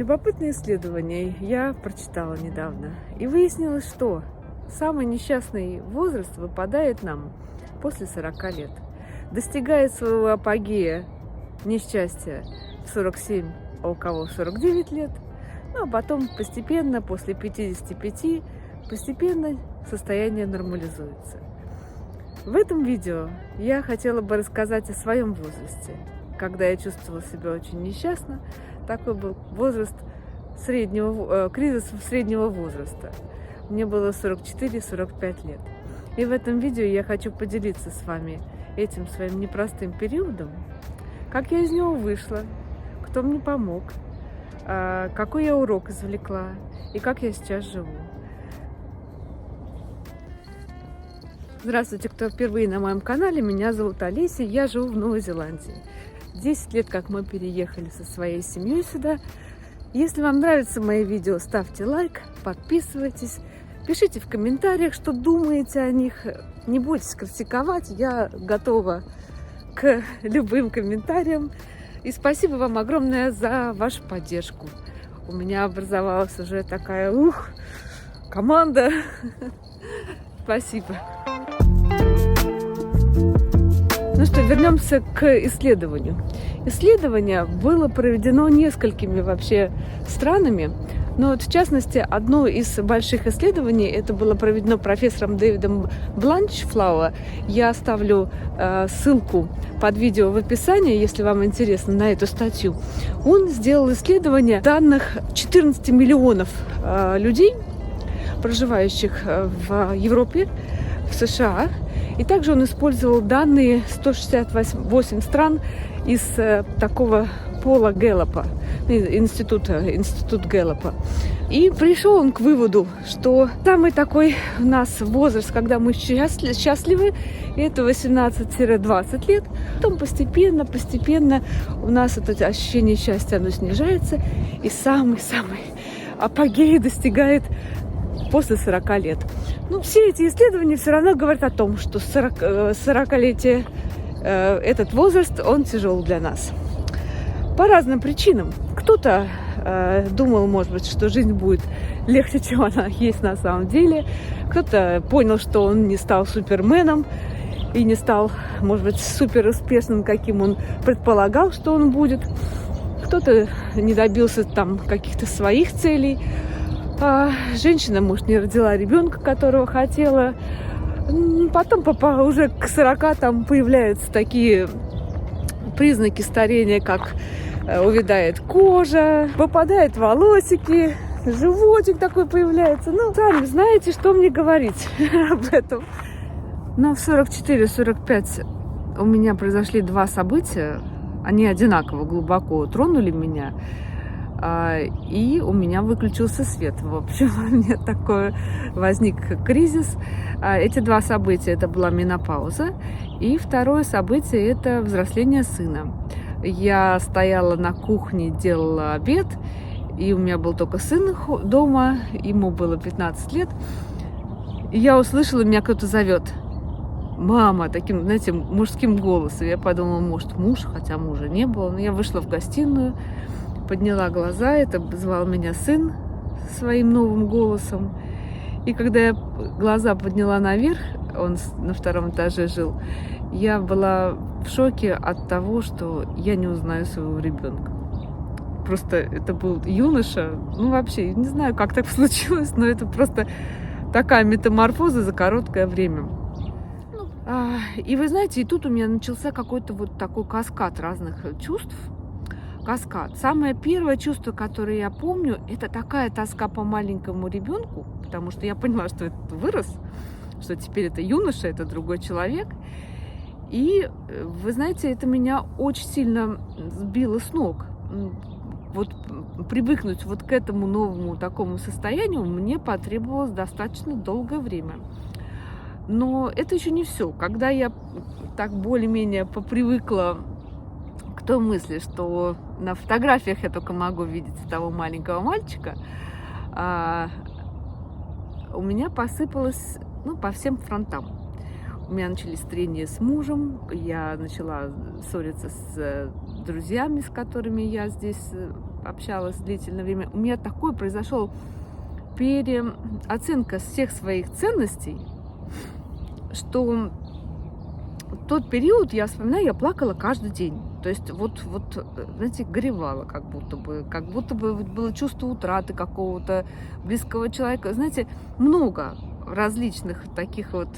Любопытное исследование я прочитала недавно. И выяснилось, что самый несчастный возраст выпадает нам после 40 лет. Достигает своего апогея несчастья в 47, а у кого в 49 лет. Ну а потом постепенно, после 55, постепенно состояние нормализуется. В этом видео я хотела бы рассказать о своем возрасте, когда я чувствовала себя очень несчастно. Такой был возраст кризис среднего возраста. Мне было 44-45 лет. И в этом видео я хочу поделиться с вами этим своим непростым периодом, как я из него вышла, кто мне помог, какой я урок извлекла и как я сейчас живу. Здравствуйте, кто впервые на моем канале. Меня зовут Олеся, я живу в Новой Зеландии. 10 лет, как мы переехали со своей семьей сюда. Если вам нравятся мои видео, ставьте лайк, подписывайтесь, пишите в комментариях, что думаете о них. Не бойтесь критиковать, я готова к любым комментариям. И спасибо вам огромное за вашу поддержку. У меня образовалась уже такая команда. Спасибо. Ну что, вернемся к исследованию. Исследование было проведено несколькими вообще странами, но вот в частности одно из больших исследований, это было проведено профессором Дэвидом Бланчфлауэр. Я оставлю ссылку под видео в описании, если вам интересно, на эту статью. Он сделал исследование данных 14 миллионов людей, проживающих в Европе, в США. И также он использовал данные 168 стран из такого пола Гэллопа, институт Гэллопа. И пришел он к выводу, что самый такой у нас возраст, когда мы счастливы, это 18-20 лет. Потом постепенно у нас это ощущение счастья, оно снижается. И самый-самый апогей достигает после 40 лет. Ну, все эти исследования все равно говорят о том, что 40-летие, этот возраст, он тяжел для нас. По разным причинам. Кто-то думал, может быть, что жизнь будет легче, чем она есть на самом деле. Кто-то понял, что он не стал суперменом и не стал, может быть, супер успешным, каким он предполагал, что он будет. Кто-то не добился там каких-то своих целей. Женщина, может, не родила ребенка, которого хотела. Потом уже к 40 там появляются такие признаки старения, как увядает кожа, выпадают волосики, животик такой появляется. Ну, сами знаете, что мне говорить об этом. Но в 44-45 у меня произошли два события. Они одинаково глубоко тронули меня. И у меня выключился свет. В общем, у меня такой возник кризис. Эти два события, это была менопауза. И второе событие, это взросление сына. Я стояла на кухне, делала обед, и у меня был только сын дома, ему было 15 лет. И я услышала, меня кто-то зовет. Мама, таким, знаете, мужским голосом. Я подумала, может, муж, хотя мужа не было. Но я вышла в гостиную, подняла глаза, это звал меня сын своим новым голосом. И когда я глаза подняла наверх, он на втором этаже жил, я была в шоке от того, что я не узнаю своего ребенка. Просто это был юноша, вообще, не знаю, как так случилось, но это просто такая метаморфоза за короткое время. И вы знаете, и тут у меня начался какой-то вот такой каскад разных чувств. Самое первое чувство, которое я помню, это такая тоска по маленькому ребенку, потому что я поняла, что это вырос, что теперь это юноша, это другой человек. И вы знаете, это меня очень сильно сбило с ног. Вот привыкнуть вот к этому новому такому состоянию мне потребовалось достаточно долгое время. Но это еще не все. Когда я так более-менее попривыкла к той мысли, что на фотографиях я только могу видеть того маленького мальчика, у меня посыпалось по всем фронтам. у меня начались трения с мужем, я начала ссориться с друзьями, с которыми я здесь общалась длительное время. У меня такой произошел переоценка всех своих ценностей, что в тот период, я вспоминаю, я плакала каждый день. То есть вот, знаете, горевала как будто бы было чувство утраты какого-то близкого человека. Знаете, много различных таких вот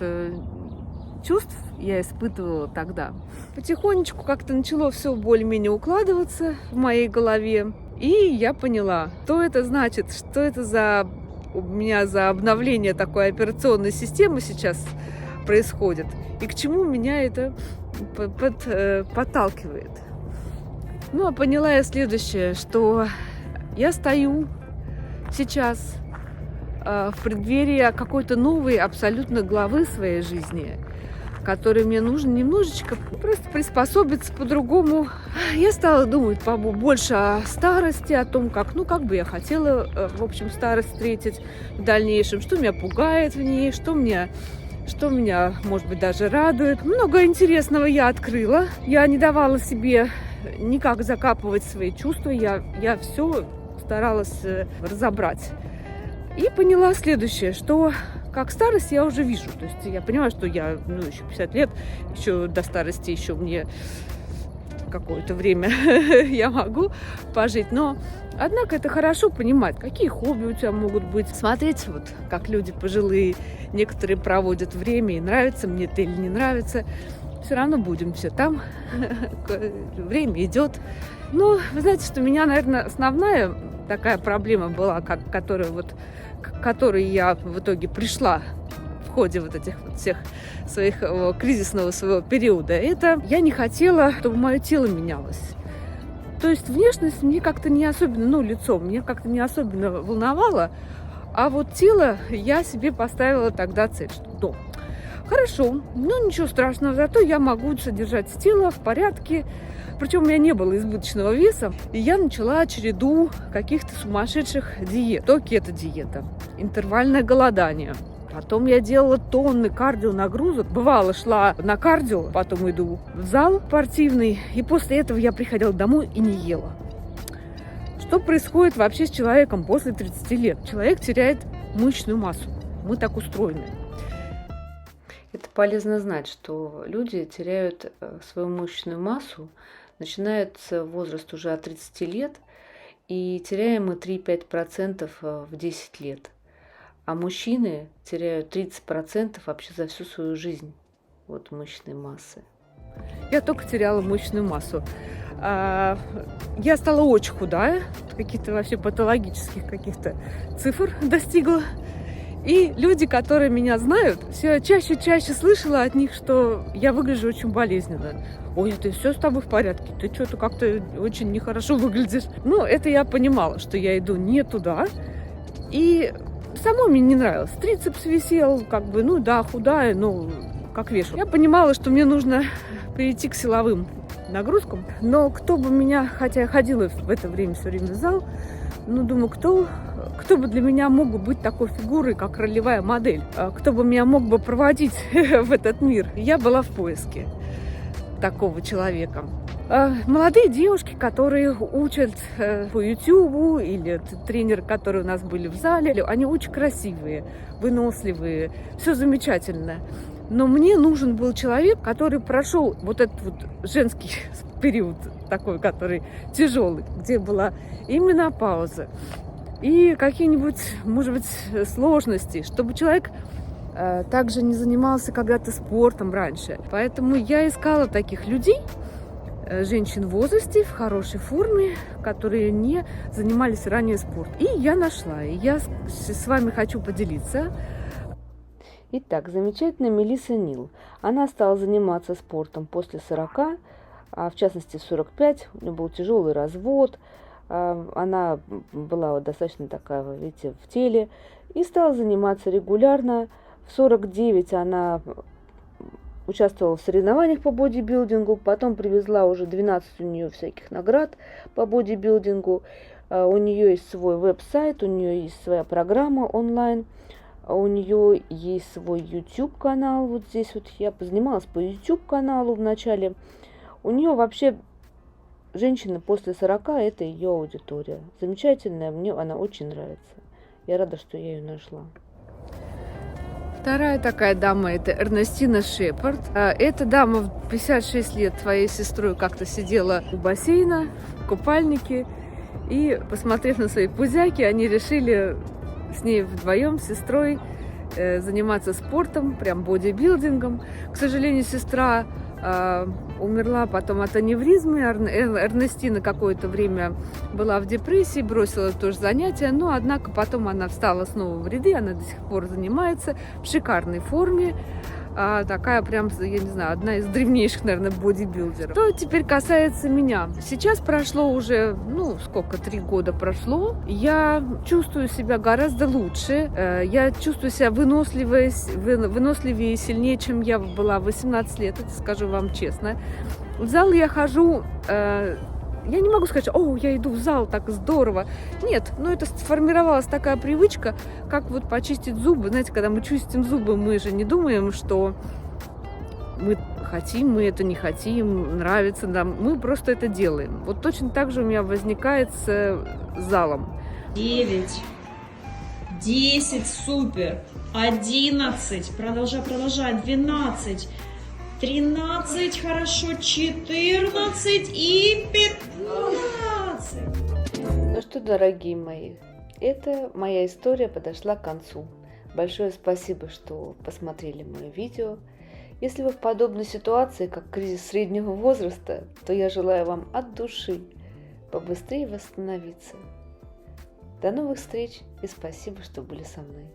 чувств я испытывала тогда. Потихонечку как-то начало все более-менее укладываться в моей голове. И я поняла, что это значит, что это у меня за обновление такой операционной системы сейчас происходит, и к чему меня это подталкивает. Ну, а поняла я следующее, что я стою сейчас в преддверии какой-то новой абсолютно главы своей жизни, которой мне нужно немножечко просто приспособиться по-другому. Я стала думать больше о старости, о том, как бы я хотела, в общем, старость встретить в дальнейшем, что меня пугает в ней, что меня, может быть, даже радует. Много интересного я открыла. Я не давала себе никак закапывать свои чувства. Я все старалась разобрать. И поняла следующее, что как старость я уже вижу. То есть я понимаю, что я еще 50 лет, еще до старости еще мне какое-то время я могу пожить. Но, однако, это хорошо понимать, какие хобби у тебя могут быть. Смотреть, вот как люди пожилые, некоторые проводят время, и нравится мне это или не нравится. Все равно будем все там. Время идет. Но вы знаете, что у меня, наверное, основная такая проблема была, к которой я в итоге пришла в ходе вот этих вот всех своих кризисного своего периода, это я не хотела, чтобы мое тело менялось. То есть внешность мне как-то не особенно, лицо мне как-то не особенно волновало, а вот тело я себе поставила тогда цель, что хорошо, ничего страшного, зато я могу содержать тело в порядке. Причем у меня не было избыточного веса, и я начала череду каких-то сумасшедших диет. То кето-диета, интервальное голодание. Потом я делала тонны кардионагрузок. Бывало, шла на кардио, потом иду в зал спортивный, и после этого я приходила домой и не ела. Что происходит вообще с человеком после 30 лет? Человек теряет мышечную массу. Мы так устроены. Это полезно знать, что люди теряют свою мышечную массу, начинается возраст уже от 30 лет, и теряем мы 3-5% в 10 лет. А мужчины теряют 30% вообще за всю свою жизнь мышечной массы. Я только теряла мышечную массу. Я стала очень худая, каких-то вообще патологических каких-то цифр достигла. И люди, которые меня знают, все чаще и чаще слышала от них, что я выгляжу очень болезненно. Ой, ты все с тобой в порядке, ты что-то как-то очень нехорошо выглядишь. Это я понимала, что я иду не туда. И самой мне не нравилось. Трицепс висел, худая, как вешал. Я понимала, что мне нужно перейти к силовым нагрузкам. Но кто бы меня, хотя я ходила в это время все время в зал, думаю, кто бы для меня мог бы быть такой фигурой, как ролевая модель? Кто бы меня мог бы проводить в этот мир? Я была в поиске такого человека. Молодые девушки, которые учат по YouTube, или тренеры, которые у нас были в зале, они очень красивые, выносливые, все замечательно. Но мне нужен был человек, который прошел вот этот женский период такой, который тяжелый, где была и менопауза, и какие-нибудь, может быть, сложности, чтобы человек также не занимался когда-то спортом раньше. Поэтому я искала таких людей, женщин в возрасте, в хорошей форме, которые не занимались ранее спортом. И я нашла, и я с вами хочу поделиться. Итак, замечательная Мелисса Нил. Она стала заниматься спортом после 40, а в частности в 45. У нее был тяжелый развод. Она была достаточно такая, видите, в теле. И стала заниматься регулярно. В 49 она участвовала в соревнованиях по бодибилдингу. Потом привезла уже 12 у нее всяких наград по бодибилдингу. У нее есть свой веб-сайт, у нее есть своя программа онлайн. У нее есть свой YouTube канал. Вот здесь вот я позанималась по YouTube каналу в начале. У нее вообще женщины после 40 это ее аудитория. Замечательная, мне она очень нравится. Я рада, что я ее нашла. Вторая такая дама – это Эрнестина Шепард. Эта дама в 56 лет твоей сестрой как-то сидела у бассейна в купальнике. И, посмотрев на свои пузяки, они решили с ней вдвоем, с сестрой, заниматься спортом, прям бодибилдингом. К сожалению, сестра умерла потом от аневризмы. Эрнестина какое-то время была в депрессии, бросила тоже занятия, но, однако, потом она встала снова в ряды, она до сих пор занимается в шикарной форме. Такая прям, я не знаю, одна из древнейших, наверное, бодибилдеров. Что теперь касается меня. Сейчас прошло уже, 3 года прошло. Я чувствую себя гораздо лучше. Я чувствую себя выносливее и сильнее, чем я была в 18 лет, это скажу вам честно. В зал я хожу... Я не могу сказать, я иду в зал, так здорово. Нет, это сформировалась такая привычка, как вот почистить зубы. Знаете, когда мы чистим зубы, мы же не думаем, что мы хотим, мы это не хотим, нравится нам. Мы просто это делаем. Вот точно так же у меня возникает с залом. 9, 10, супер, 11, продолжай, 12, 13, хорошо, 14 и 15. Ну что, дорогие мои, эта моя история подошла к концу. Большое спасибо, что посмотрели мое видео. Если вы в подобной ситуации, как кризис среднего возраста, то я желаю вам от души побыстрее восстановиться. До новых встреч и спасибо, что были со мной.